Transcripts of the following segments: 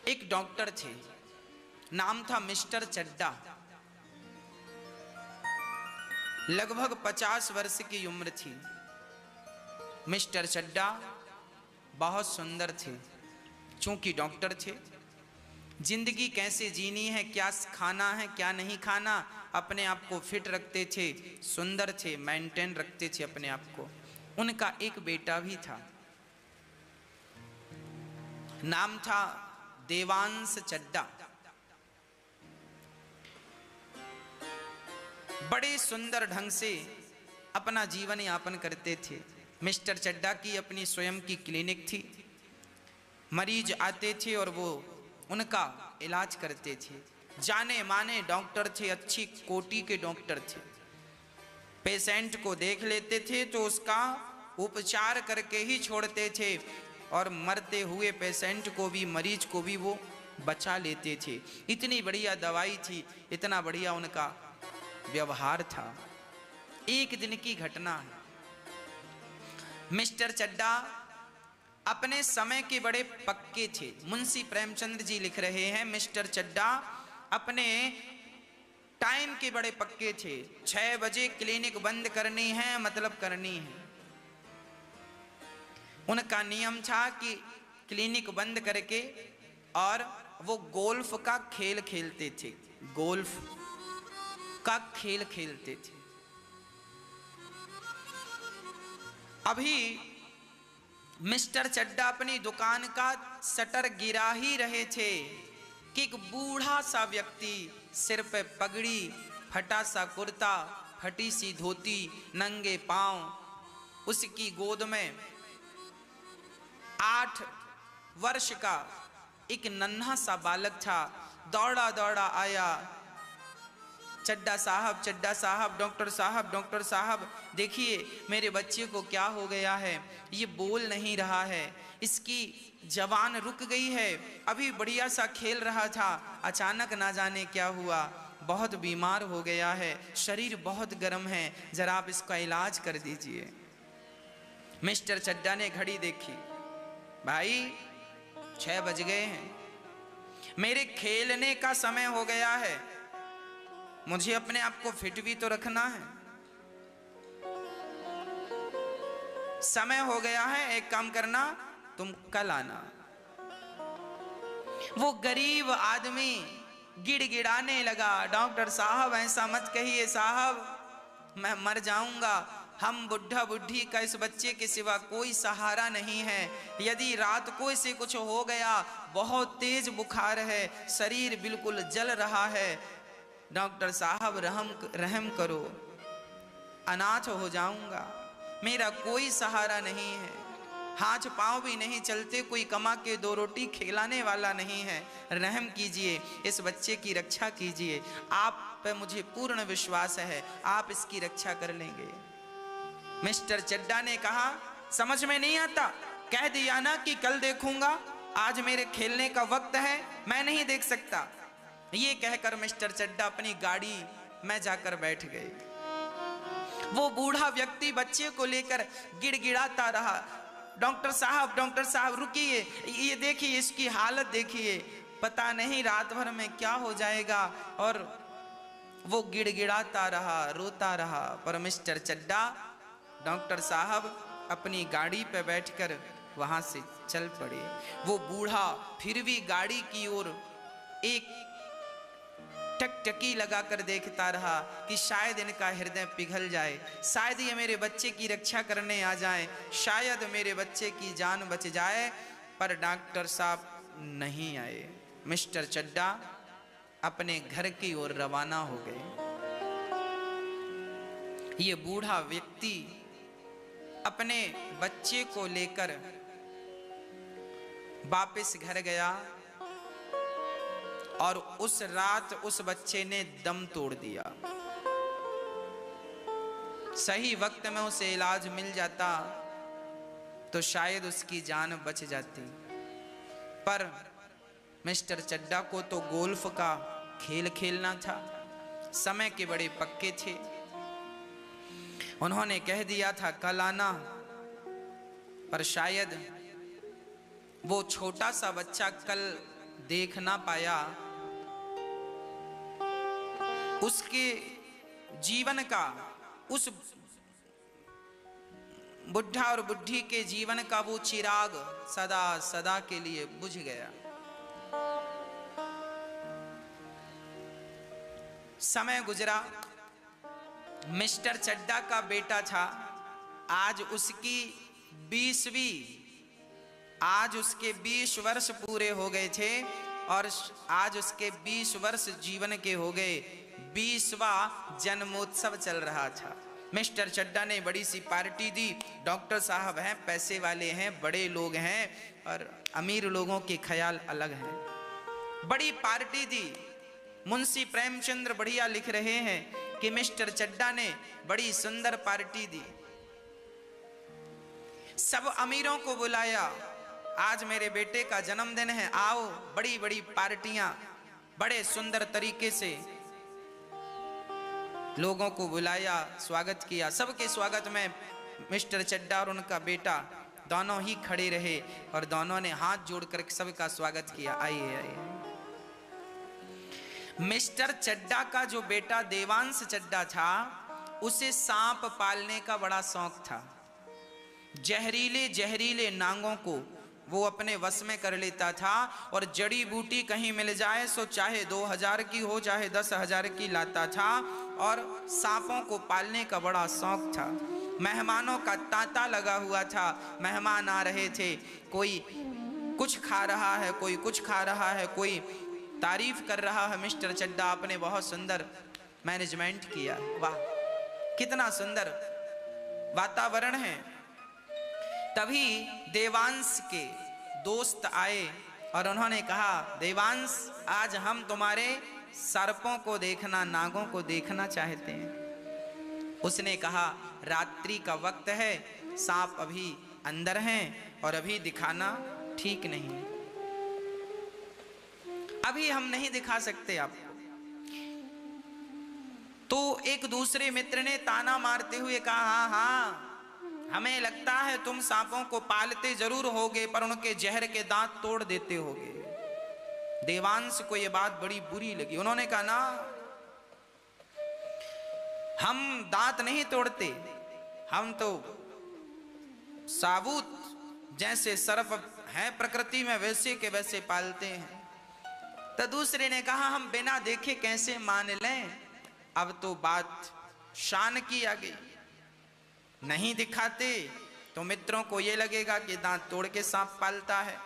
एक डॉक्टर थे, नाम था मिस्टर चड्डा। लगभग 50 वर्ष की उम्र थी। मिस्टर चड्डा बहुत सुंदर थे। चूंकि डॉक्टर थे, जिंदगी कैसे जीनी है, क्या खाना है क्या नहीं खाना, अपने आप को फिट रखते थे, सुंदर थे, मेंटेन रखते थे अपने आप को। उनका एक बेटा भी था, नाम था देवांश चड्डा। बड़े सुंदर ढंग से अपना जीवन यापन करते थे। मिस्टर चड्डा की अपनी स्वयं की क्लिनिक थी। मरीज आते थे और वो उनका इलाज करते थे। जाने माने डॉक्टर थे, अच्छी कोटि के डॉक्टर थे। पेशेंट को देख लेते थे तो उसका उपचार करके ही छोड़ते थे, और मरते हुए पेशेंट को भी, मरीज को भी वो बचा लेते थे। इतनी बढ़िया दवाई थी, इतना बढ़िया उनका व्यवहार था। एक दिन की घटना है। मिस्टर चड्डा अपने समय के बड़े पक्के थे। मुंशी प्रेमचंद जी लिख रहे हैं, मिस्टर चड्डा अपने टाइम के बड़े पक्के थे। 6 बजे क्लिनिक बंद करनी है, मतलब करनी है। उनका नियम था कि क्लिनिक बंद करके और वो गोल्फ का खेल खेलते थे। गोल्फ का खेल खेलते थे। अभी मिस्टर चड्डा अपनी दुकान का शटर गिरा ही रहे थे कि एक बूढ़ा सा व्यक्ति, सिर पे पगड़ी, फटा सा कुर्ता, फटी सी धोती, नंगे पांव, उसकी गोद में 8 वर्ष का एक नन्हा सा बालक था। दौड़ा दौड़ा आया, चड्डा साहब, डॉक्टर साहब, देखिए मेरे बच्चे को क्या हो गया है, ये बोल नहीं रहा है, इसकी जबान रुक गई है, अभी बढ़िया सा खेल रहा था, अचानक ना जाने क्या हुआ, बहुत बीमार हो गया है, शरीर बहुत गर्म है, जरा आप इसका इलाज कर दीजिए। मिस्टर चड्डा ने घड़ी देखी, भाई 6 बज गए हैं, मेरे खेलने का समय हो गया है, मुझे अपने आप को फिट भी तो रखना है, समय हो गया है, एक काम करना, तुम कल आना। वो गरीब आदमी गिड़गिड़ाने लगा, डॉक्टर साहब ऐसा मत कहिए साहब, मैं मर जाऊंगा, हम बुढ़ा बुढ़ी का इस बच्चे के सिवा कोई सहारा नहीं है, यदि रात को इसे कुछ हो गया, बहुत तेज बुखार है, शरीर बिल्कुल जल रहा है, डॉक्टर साहब रहम करो, अनाथ हो जाऊंगा, मेरा कोई सहारा नहीं है, हाथ पांव भी नहीं चलते, कोई कमा के 2 रोटी खिलाने वाला नहीं है, रहम कीजिए, इस बच्चे की रक्षा कीजिए, आप पे मुझे पूर्ण विश्वास है, आप इसकी रक्षा कर लेंगे। मिस्टर चड्डा ने कहा, समझ में नहीं आता, कह दिया ना कि कल देखूंगा, आज मेरे खेलने का वक्त है, मैं नहीं देख सकता। ये कहकर मिस्टर चड्डा अपनी गाड़ी में जाकर बैठ गए। वो बूढ़ा व्यक्ति बच्चे को लेकर गिड़गिड़ाता रहा, डॉक्टर साहब रुकिए, ये देखिए इसकी हालत देखिए, पता नहीं रात भर में क्या हो जाएगा। और वो गिड़गिड़ाता रहा, रोता रहा, पर मिस्टर चड्डा, डॉक्टर साहब अपनी गाड़ी पे बैठकर वहां से चल पड़े। वो बूढ़ा फिर भी गाड़ी की ओर एक टकटकी लगाकर देखता रहा कि शायद इनका हृदय पिघल जाए, शायद ये मेरे बच्चे की रक्षा करने आ जाए, शायद मेरे बच्चे की जान बच जाए, पर डॉक्टर साहब नहीं आए। मिस्टर चड्डा अपने घर की ओर रवाना हो गए। ये बूढ़ा व्यक्ति अपने बच्चे को लेकर वापस घर गया, और उस रात उस बच्चे ने दम तोड़ दिया। सही वक्त में उसे इलाज मिल जाता तो शायद उसकी जान बच जाती, पर मिस्टर चड्डा को तो गोल्फ का खेल खेलना था, समय के बड़े पक्के थे। उन्होंने कह दिया था कल आना, पर शायद वो छोटा सा बच्चा कल देख ना पाया, उसके जीवन का, उस बुढ़ा और बुढ़ी के जीवन का वो चिराग सदा सदा के लिए बुझ गया। समय गुजरा, मिस्टर चड्डा का बेटा था, आज उसकी 20 वर्ष पूरे हो गए थे और आज उसके 20 वर्ष जीवन के हो गए। 20वां जन्मोत्सव चल रहा था। मिस्टर चड्डा ने बड़ी सी पार्टी दी। डॉक्टर साहब हैं, पैसे वाले हैं, बड़े लोग हैं और अमीर लोगों के ख्याल अलग हैं। बड़ी पार्टी दी। मुंशी प्रेमचंद्र बढ़िया लिख रहे हैं कि मिस्टर चड्डा ने बड़ी सुंदर पार्टी दी। सब अमीरों को बुलाया, आज मेरे बेटे का जन्मदिन है, आओ। बड़ी बड़ी पार्टियां, बड़े सुंदर तरीके से लोगों को बुलाया, स्वागत किया। सबके स्वागत में मिस्टर चड्डा और उनका बेटा दोनों ही खड़े रहे और दोनों ने हाथ जोड़कर सबका स्वागत किया। आइए आइए। मिस्टर चड्डा का जो बेटा देवांश चड्डा था, उसे सांप पालने का बड़ा शौक था। जहरीले जहरीले नांगों को वो अपने वश में कर लेता था और जड़ी बूटी कहीं मिल जाए सो चाहे 2000 की हो चाहे 10,000 की लाता था और सांपों को पालने का बड़ा शौक था। मेहमानों का तांता लगा हुआ था, मेहमान आ रहे थे, कोई कुछ खा रहा है, कोई कुछ खा रहा है, कोई तारीफ कर रहा है। मिस्टर चड्डा आपने बहुत सुंदर मैनेजमेंट किया, वाह कितना सुंदर वातावरण है। तभी देवांश के दोस्त आए और उन्होंने कहा, देवांश आज हम तुम्हारे सर्पों को देखना, नागों को देखना चाहते हैं। उसने कहा, रात्रि का वक्त है, सांप अभी अंदर हैं और अभी दिखाना ठीक नहीं, अभी हम नहीं दिखा सकते आपको। तो एक दूसरे मित्र ने ताना मारते हुए कहा, हाँ हाँ हमें लगता है तुम सांपों को पालते जरूर होगे पर उनके जहर के दांत तोड़ देते होगे। देवांश को यह बात बड़ी बुरी लगी। उन्होंने कहा, ना हम दांत नहीं तोड़ते, हम तो साबुत जैसे सर्प हैं प्रकृति में वैसे के वैसे पालते हैं। तो दूसरे ने कहा, हम बिना देखे कैसे मान लें, अब तो बात शान की आ गई, नहीं दिखाते तो मित्रों को यह लगेगा कि दांत तोड़ के सांप पालता है।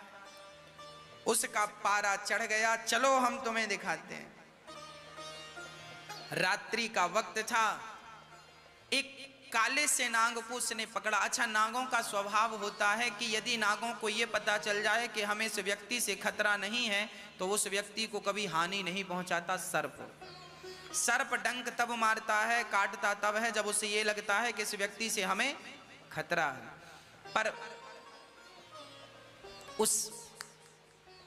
उसका पारा चढ़ गया, चलो हम तुम्हें दिखाते हैं। रात्रि का वक्त था, एक काले से नाग को उसने पकड़ा। अच्छा, नागों का स्वभाव होता है कि यदि नागों को यह पता चल जाए कि हमें इस व्यक्ति से खतरा नहीं है तो उस व्यक्ति को कभी हानि नहीं पहुंचाता। सर्प डंक तब मारता है, काटता तब है जब उसे ये लगता है कि इस व्यक्ति से हमें खतरा है। पर उस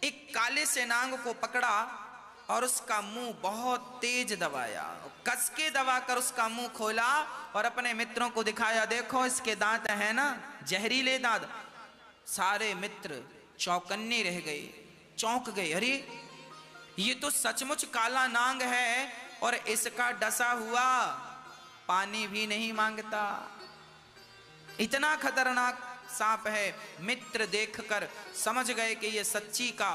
एक काले से नाग को पकड़ा और उसका मुंह बहुत तेज दबाया, कस के दबाकर उसका मुंह खोला और अपने मित्रों को दिखाया, देखो इसके दांत हैं ना, जहरीले दांत। सारे मित्र चौकन्ने रह गए, चौंक गए, अरे ये तो सचमुच काला नाग है और इसका डसा हुआ पानी भी नहीं मांगता, इतना खतरनाक सांप है। मित्र देखकर समझ गए कि ये सच्ची का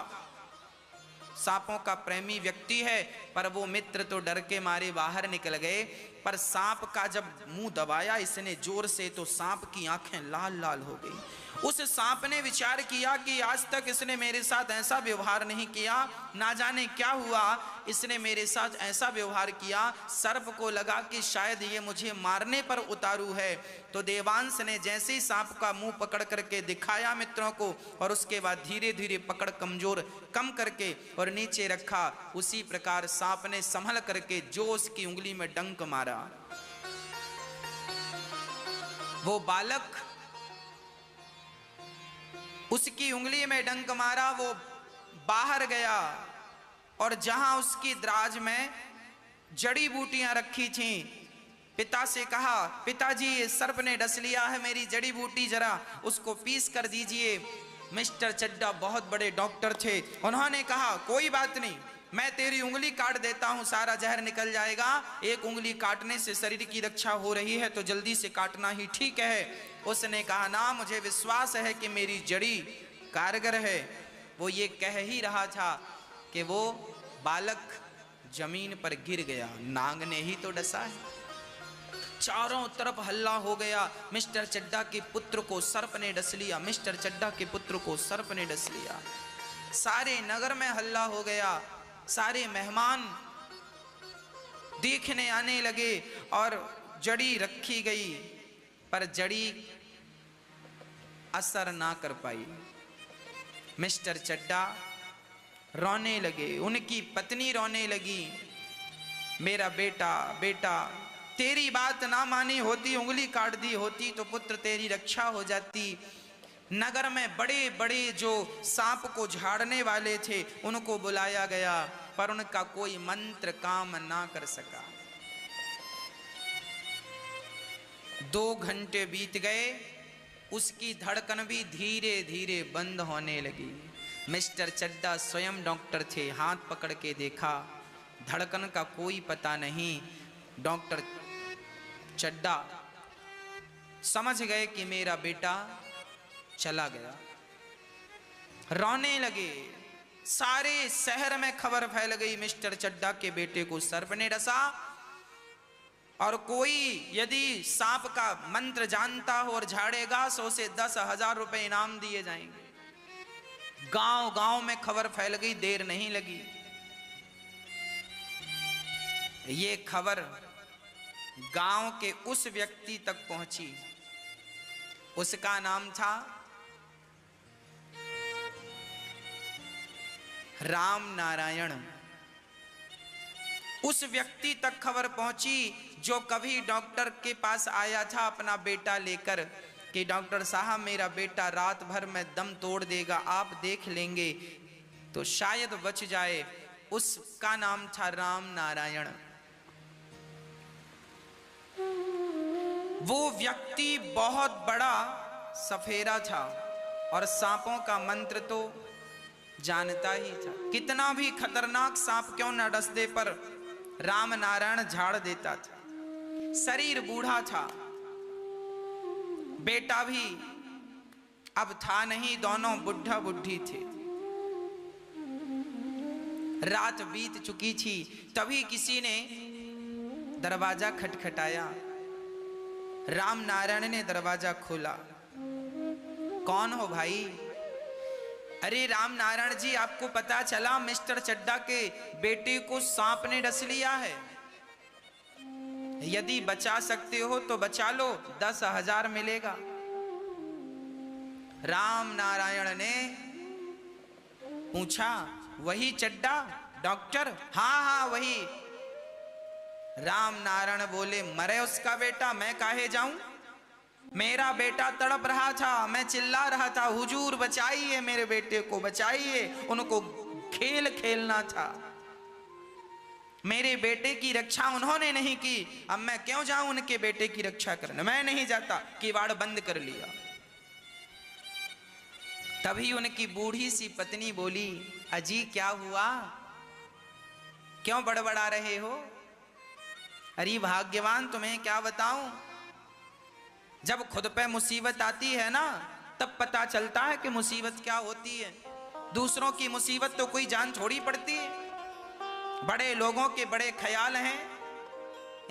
सांपों का प्रेमी व्यक्ति है, पर वो मित्र तो डर के मारे बाहर निकल गए। पर सांप का जब मुंह दबाया इसने जोर से तो सांप की आंखें लाल लाल हो गई। उस सांप ने विचार किया कि आज तक इसने मेरे साथ ऐसा व्यवहार नहीं किया, ना जाने क्या हुआ इसने मेरे साथ ऐसा व्यवहार किया। सर्प को लगा कि शायद ये मुझे मारने पर उतारू है। तो देवांश ने जैसे ही सांप का मुंह पकड़ करके दिखाया मित्रों को और उसके बाद धीरे धीरे पकड़ कमजोर कम करके और नीचे रखा, उसी प्रकार सांप ने संभल करके जो उसकी उंगली में डंक मारा, वो बालक उसकी उंगली में डंक मारा, वो बाहर गया और जहां उसकी दराज में जड़ी बूटियां रखी थीं, पिता से कहा, पिताजी ये सर्प ने डस लिया है मेरी जड़ी बूटी, जरा उसको पीस कर दीजिए। मिस्टर चड्डा बहुत बड़े डॉक्टर थे। उन्होंने कहा कोई बात नहीं, मैं तेरी उंगली काट देता हूं, सारा जहर निकल जाएगा। एक उंगली काटने से शरीर की रक्षा हो रही है तो जल्दी से काटना ही ठीक है। उसने कहा ना, मुझे विश्वास है कि मेरी जड़ी कारगर है। वो ये कह ही रहा था कि वो बालक जमीन पर गिर गया। नाग ने ही तो डसा है। चारों तरफ हल्ला हो गया। मिस्टर चड्डा के पुत्र को सर्प ने डस लिया, मिस्टर चड्डा के पुत्र को सर्प ने डस लिया। सारे नगर में हल्ला हो गया। सारे मेहमान देखने आने लगे और जड़ी रखी गई, पर जड़ी असर ना कर पाई। मिस्टर चड्डा रोने लगे, उनकी पत्नी रोने लगी, मेरा बेटा बेटा, तेरी बात ना मानी होती, उंगली काट दी होती तो पुत्र तेरी रक्षा हो जाती। नगर में बड़े बड़े जो सांप को झाड़ने वाले थे उनको बुलाया गया, पर उनका कोई मंत्र काम ना कर सका। 2 घंटे बीत गए, उसकी धड़कन भी धीरे धीरे बंद होने लगी। मिस्टर चड्डा स्वयं डॉक्टर थे, हाथ पकड़ के देखा, धड़कन का कोई पता नहीं। डॉक्टर चड्डा समझ गए कि मेरा बेटा चला गया। रोने लगे, सारे शहर में खबर फैल गई, मिस्टर चड्डा के बेटे को सर्प ने डसा। और कोई यदि सांप का मंत्र जानता हो और झाड़ेगा तो उसे 10,000 रुपए इनाम दिए जाएंगे। गांव गांव में खबर फैल गई, देर नहीं लगी। ये खबर गांव के उस व्यक्ति तक पहुंची, उसका नाम था राम नारायण। उस व्यक्ति तक खबर पहुंची जो कभी डॉक्टर के पास आया था अपना बेटा लेकर कि डॉक्टर साहब मेरा बेटा रात भर में दम तोड़ देगा, आप देख लेंगे तो शायद बच जाए। उसका नाम था राम नारायण। वो व्यक्ति बहुत बड़ा सफेरा था और सांपों का मंत्र तो जानता ही था। कितना भी खतरनाक सांप क्यों न डस दे, पर राम नारायण झाड़ देता था। शरीर बूढ़ा था, बेटा भी अब था नहीं, दोनों बुढ़ा बुढ़ी थे। रात बीत चुकी थी, तभी किसी ने दरवाजा खटखटाया। राम नारायण ने दरवाजा खोला। कौन हो भाई? अरे राम नारायण जी, आपको पता चला मिस्टर चड्डा के बेटे को सांप ने डस लिया है, यदि बचा सकते हो तो बचा लो, 10,000 मिलेगा। राम नारायण ने पूछा, वही चड्डा डॉक्टर? हाँ हाँ वही। राम नारायण बोले, मरे उसका बेटा, मैं काहे जाऊं? मेरा बेटा तड़प रहा था, मैं चिल्ला रहा था, हुजूर बचाइए मेरे बेटे को, बचाइए, उनको खेल खेलना था, मेरे बेटे की रक्षा उन्होंने नहीं की, अब मैं क्यों जाऊं उनके बेटे की रक्षा करने? मैं नहीं जाता। किवाड़ बंद कर लिया। तभी उनकी बूढ़ी सी पत्नी बोली, अजी क्या हुआ, क्यों बड़बड़ा रहे हो? अरे भाग्यवान, तुम्हें क्या बताऊं, जब खुद पे मुसीबत आती है ना तब पता चलता है कि मुसीबत क्या होती है। दूसरों की मुसीबत तो कोई जान छोड़ी पड़ती है। बड़े लोगों के बड़े ख्याल हैं,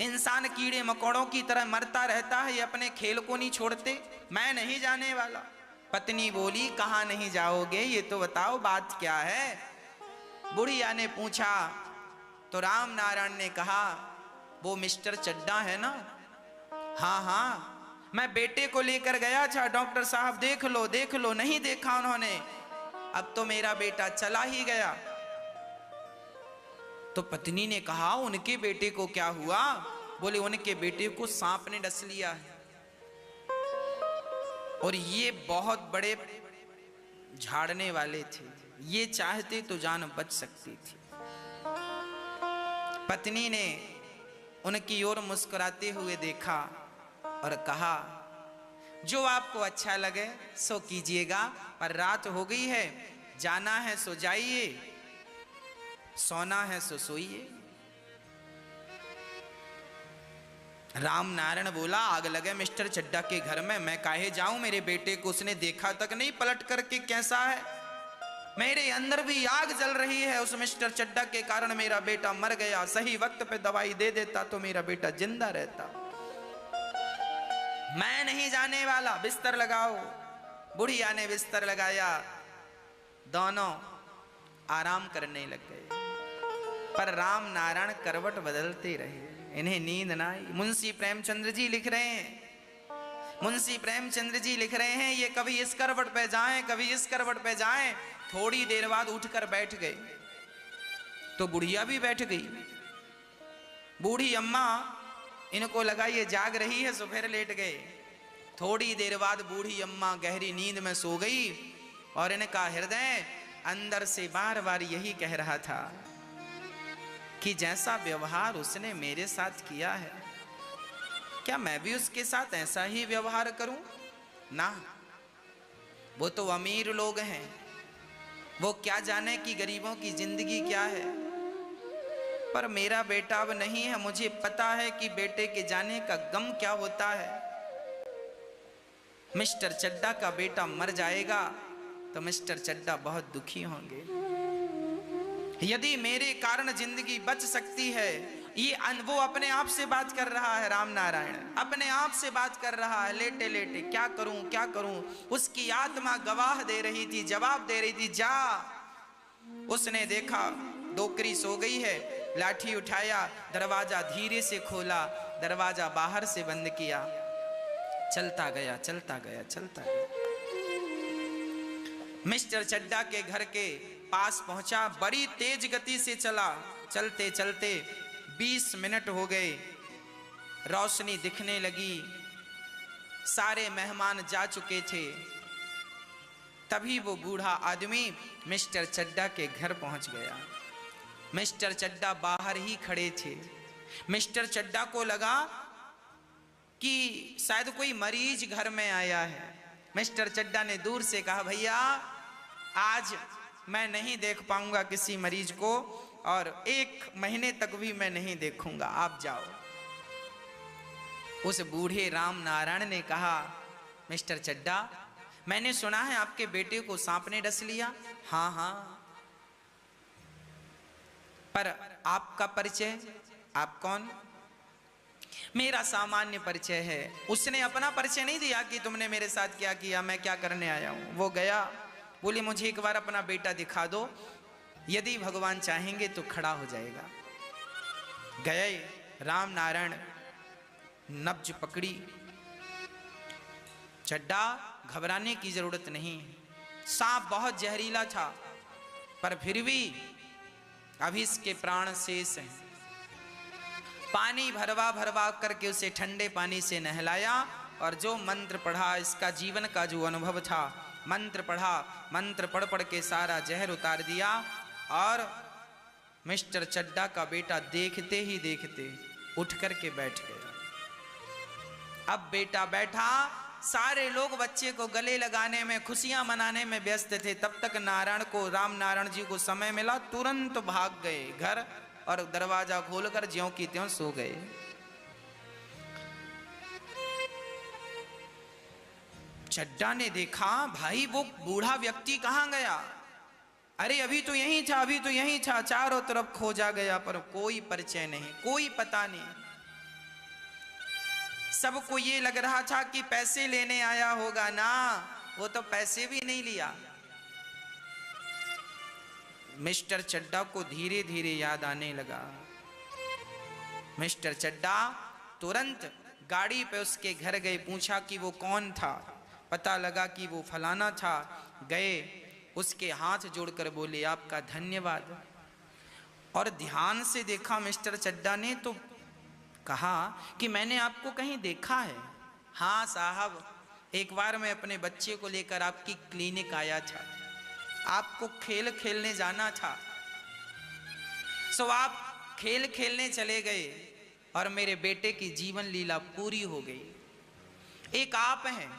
इंसान कीड़े मकोड़ों की तरह मरता रहता है, ये अपने खेल को नहीं छोड़ते। मैं नहीं जाने वाला। पत्नी बोली, कहाँ नहीं जाओगे, ये तो बताओ बात क्या है? बुढ़िया ने पूछा तो राम नारायण ने कहा, वो मिस्टर चड्डा है ना? हाँ हाँ, मैं बेटे को लेकर गया था, डॉक्टर साहब देख लो देख लो, नहीं देखा उन्होंने, अब तो मेरा बेटा चला ही गया। तो पत्नी ने कहा, उनके बेटे को क्या हुआ? बोले, उनके बेटे को सांप ने डस लिया है, और ये बहुत बड़े झाड़ने वाले थे, ये चाहते तो जान बच सकती थी। पत्नी ने उनकी ओर मुस्कुराते हुए देखा और कहा, जो आपको अच्छा लगे सो कीजिएगा, पर रात हो गई है, जाना है सो जाइए, सोना है सो सोइए। राम नारायण बोला, आग लगे मिस्टर चड्डा के घर में, मैं काहे जाऊं, मेरे बेटे को उसने देखा तक नहीं पलट करके कैसा है, मेरे अंदर भी आग जल रही है। उस मिस्टर चड्डा के कारण मेरा बेटा मर गया, सही वक्त पे दवाई दे देता तो मेरा बेटा जिंदा रहता। मैं नहीं जाने वाला, बिस्तर लगाओ। बुढ़िया ने बिस्तर लगाया, दोनों आराम करने लग गए। पर राम नारायण करवट बदलते रहे, इन्हें नींद ना आई। मुंशी प्रेमचंद्र जी लिख रहे हैं, मुंशी प्रेमचंद्र जी लिख रहे हैं, ये कभी इस करवट पे जाएं, कभी इस करवट पे जाएं। थोड़ी देर बाद उठकर बैठ गए तो बुढ़िया भी बैठ गई। बूढ़ी अम्मा, इनको लगा ये जाग रही है, सो फिर लेट गए। थोड़ी देर बाद बूढ़ी अम्मा गहरी नींद में सो गई और इनका हृदय अंदर से बार बार यही कह रहा था कि जैसा व्यवहार उसने मेरे साथ किया है, क्या मैं भी उसके साथ ऐसा ही व्यवहार करूं? ना, वो तो अमीर लोग हैं, वो क्या जाने कि गरीबों की जिंदगी क्या है। पर मेरा बेटा अब नहीं है, मुझे पता है कि बेटे के जाने का गम क्या होता है। मिस्टर चड्डा का बेटा मर जाएगा तो मिस्टर चड्डा बहुत दुखी होंगे। यदि मेरे कारण जिंदगी बच सकती है, ये वो अपने आप से बात कर रहा है, राम नारायण अपने आप से बात कर रहा है लेटे लेटे, क्या करूं क्या करूं। उसकी आत्मा गवाह दे रही थी, जवाब दे रही थी, जा। उसने देखा डोकरी सो गई है, लाठी उठाया, दरवाजा धीरे से खोला, दरवाजा बाहर से बंद किया, चलता गया चलता गया चलता गया। मिस्टर चड्डा के घर के पास पहुंचा, बड़ी तेज गति से चला। चलते चलते 20 मिनट हो गए, रोशनी दिखने लगी, सारे मेहमान जा चुके थे। तभी वो बूढ़ा आदमी मिस्टर चड्डा के घर पहुंच गया। मिस्टर चड्डा बाहर ही खड़े थे। मिस्टर चड्डा को लगा कि शायद कोई मरीज घर में आया है। मिस्टर चड्डा ने दूर से कहा, भैया आज मैं नहीं देख पाऊंगा किसी मरीज को, और 1 महीने तक भी मैं नहीं देखूंगा, आप जाओ। उस बूढ़े राम नारायण ने कहा, मिस्टर चड्डा, मैंने सुना है आपके बेटे को सांप ने डस लिया। हाँ हाँ, पर आपका परिचय, आप कौन? मेरा सामान्य परिचय है। उसने अपना परिचय नहीं दिया कि तुमने मेरे साथ क्या किया, मैं क्या करने आया हूं। वो गया, बोली मुझे एक बार अपना बेटा दिखा दो, यदि भगवान चाहेंगे तो खड़ा हो जाएगा। गए, राम नारायण नब्ज पकड़ी। चड्डा, घबराने की जरूरत नहीं, सांप बहुत जहरीला था, पर फिर भी अभी इसके प्राण शेष हैं। पानी भरवा भरवा करके उसे ठंडे पानी से नहलाया, और जो मंत्र पढ़ा, इसका जीवन का जो अनुभव था, मंत्र पढ़ा, मंत्र पढ़ पढ़ के सारा जहर उतार दिया। और मिस्टर चड्डा का बेटा देखते ही देखते उठ करके बैठ गया। अब बेटा बैठा, सारे लोग बच्चे को गले लगाने में, खुशियां मनाने में व्यस्त थे। तब तक नारायण को, राम नारायण जी को समय मिला, तुरंत भाग गए घर और दरवाजा खोलकर ज्यों की त्यों सो गए। चड्डा ने देखा, भाई वो बूढ़ा व्यक्ति कहां गया? अरे अभी तो यहीं था, अभी तो यहीं था, चारों तरफ खोजा गया पर कोई परिचय नहीं, कोई पता नहीं। सबको ये लग रहा था कि पैसे लेने आया होगा ना, वो तो पैसे भी नहीं लिया। मिस्टर चड्डा को धीरे धीरे याद आने लगा। मिस्टर चड्डा तुरंत गाड़ी पे उसके घर गए, पूछा कि वो कौन था। पता लगा कि वो फलाना था। गए, उसके हाथ जोड़कर बोले, आपका धन्यवाद। और ध्यान से देखा मिस्टर चड्डा ने तो कहा कि मैंने आपको कहीं देखा है। हाँ साहब, एक बार मैं अपने बच्चे को लेकर आपकी क्लिनिक आया था, आपको खेल खेलने जाना था, सो आप खेल खेलने चले गए और मेरे बेटे की जीवन लीला पूरी हो गई। एक आप हैं,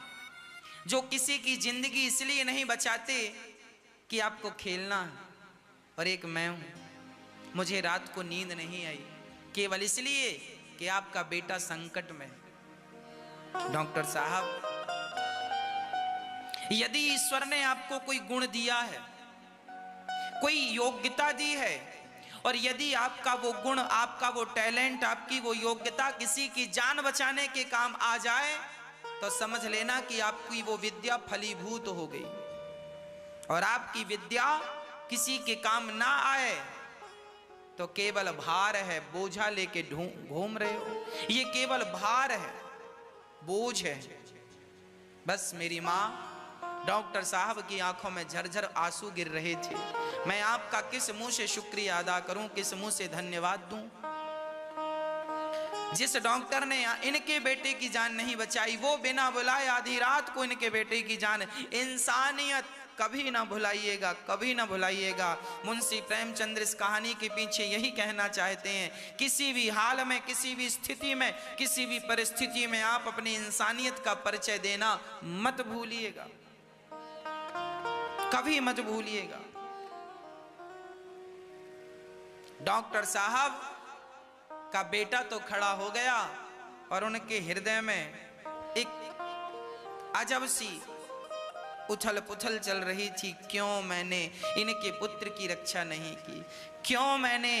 जो किसी की जिंदगी इसलिए नहीं बचाते कि आपको खेलना है, और एक मैं हूं, मुझे रात को नींद नहीं आई केवल इसलिए कि आपका बेटा संकट में। डॉक्टर साहब, यदि ईश्वर ने आपको कोई गुण दिया है, कोई योग्यता दी है, और यदि आपका वो गुण, आपका वो टैलेंट, आपकी वो योग्यता किसी की जान बचाने के काम आ जाए, तो समझ लेना कि आपकी वो विद्या फलीभूत हो गई। और आपकी विद्या किसी के काम ना आए तो केवल भार है, बोझा लेके घूम रहे हो, ये केवल भार है, बोझ है। बस मेरी माँ, डॉक्टर साहब की आंखों में झरझर आंसू गिर रहे थे। मैं आपका किस मुंह से शुक्रिया अदा करूं, किस मुंह से धन्यवाद दूं। जिस डॉक्टर ने इनके बेटे की जान नहीं बचाई, वो बिना बुलाए आधी रात को इनके बेटे की जान। इंसानियत कभी ना भुलाइएगा, कभी ना भुलाइएगा। मुंशी प्रेमचंद्र इस कहानी के पीछे यही कहना चाहते हैं, किसी भी हाल में, किसी भी स्थिति में, किसी भी परिस्थिति में आप अपनी इंसानियत का परिचय देना मत भूलिएगा, कभी मत भूलिएगा। डॉक्टर साहब का बेटा तो खड़ा हो गया और उनके हृदय में एक अजब सी उथल पुथल चल रही थी। क्यों मैंने इनके पुत्र की रक्षा नहीं की, क्यों मैंने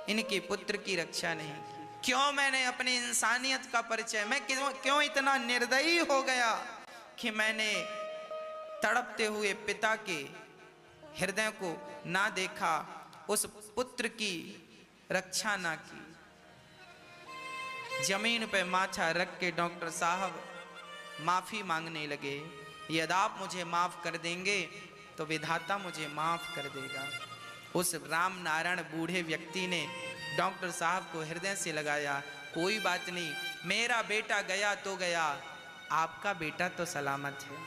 इनके पुत्र की रक्षा नहीं की, क्यों मैंने अपनी इंसानियत का परिचय, मैं क्यों इतना निर्दयी हो गया कि मैंने तड़पते हुए पिता के हृदय को ना देखा, उस पुत्र की रक्षा ना की। जमीन पे माथा रख के डॉक्टर साहब माफी मांगने लगे। यदि आप मुझे माफ कर देंगे तो विधाता मुझे माफ कर देगा। उस राम नारायण बूढ़े व्यक्ति ने डॉक्टर साहब को हृदय से लगाया, कोई बात नहीं, मेरा बेटा गया तो गया, आपका बेटा तो सलामत है।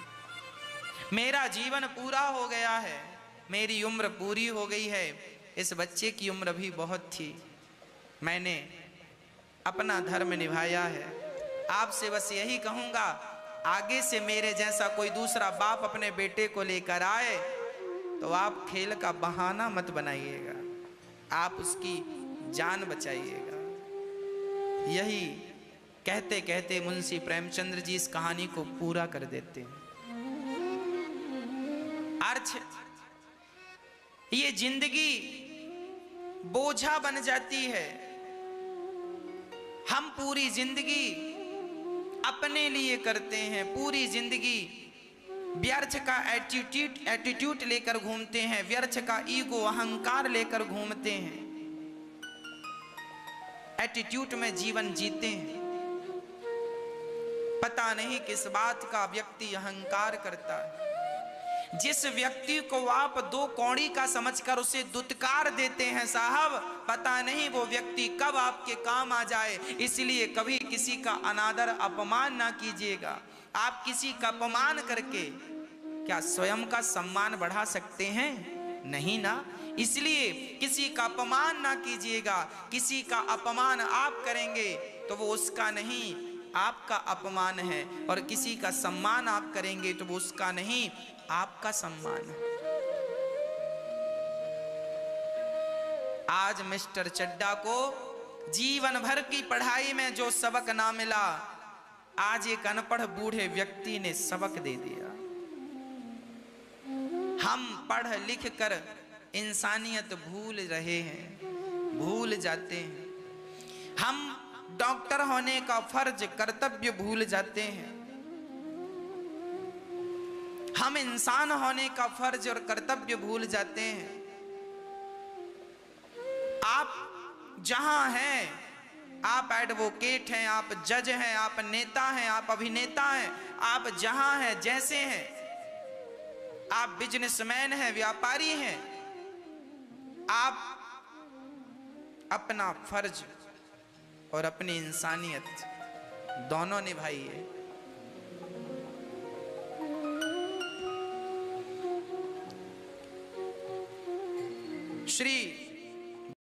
मेरा जीवन पूरा हो गया है, मेरी उम्र पूरी हो गई है, इस बच्चे की उम्र भी बहुत थी, मैंने अपना धर्म निभाया है। आपसे बस यही कहूँगा, आगे से मेरे जैसा कोई दूसरा बाप अपने बेटे को लेकर आए तो आप खेल का बहाना मत बनाइएगा, आप उसकी जान बचाइएगा। यही कहते कहते मुंशी प्रेमचंद्र जी इस कहानी को पूरा कर देते हैं। अर्थ, ये जिंदगी बोझा बन जाती है। हम पूरी जिंदगी अपने लिए करते हैं, पूरी जिंदगी व्यर्थ का एटीट्यूड लेकर घूमते हैं, व्यर्थ का ईगो, अहंकार लेकर घूमते हैं, एटीट्यूड में जीवन जीते हैं। पता नहीं किस बात का व्यक्ति अहंकार करता है। जिस व्यक्ति को आप दो कौड़ी का समझकर उसे दुत्कार देते हैं साहब, पता नहीं वो व्यक्ति कब आपके काम आ जाए। इसलिए कभी किसी का अनादर, अपमान ना कीजिएगा। आप किसी का अपमान करके क्या स्वयं का सम्मान बढ़ा सकते हैं? नहीं ना। इसलिए किसी का अपमान ना कीजिएगा। किसी का अपमान आप करेंगे तो वो उसका नहीं, आपका अपमान है, और किसी का सम्मान आप करेंगे तो वो उसका नहीं, आपका सम्मान है। आज मिस्टर चड्डा को जीवन भर की पढ़ाई में जो सबक ना मिला, आज एक अनपढ़ बूढ़े व्यक्ति ने सबक दे दिया। हम पढ़ लिख कर इंसानियत भूल रहे हैं, भूल जाते हैं। हम डॉक्टर होने का फर्ज, कर्तव्य भूल जाते हैं। हम इंसान होने का फर्ज और कर्तव्य भूल जाते हैं। आप जहां हैं, आप एडवोकेट हैं, आप जज हैं, आप नेता हैं, आप अभिनेता हैं, आप जहां हैं, जैसे हैं, आप बिजनेसमैन हैं, व्यापारी हैं, आप अपना फर्ज और अपनी इंसानियत दोनों निभाइए। श्री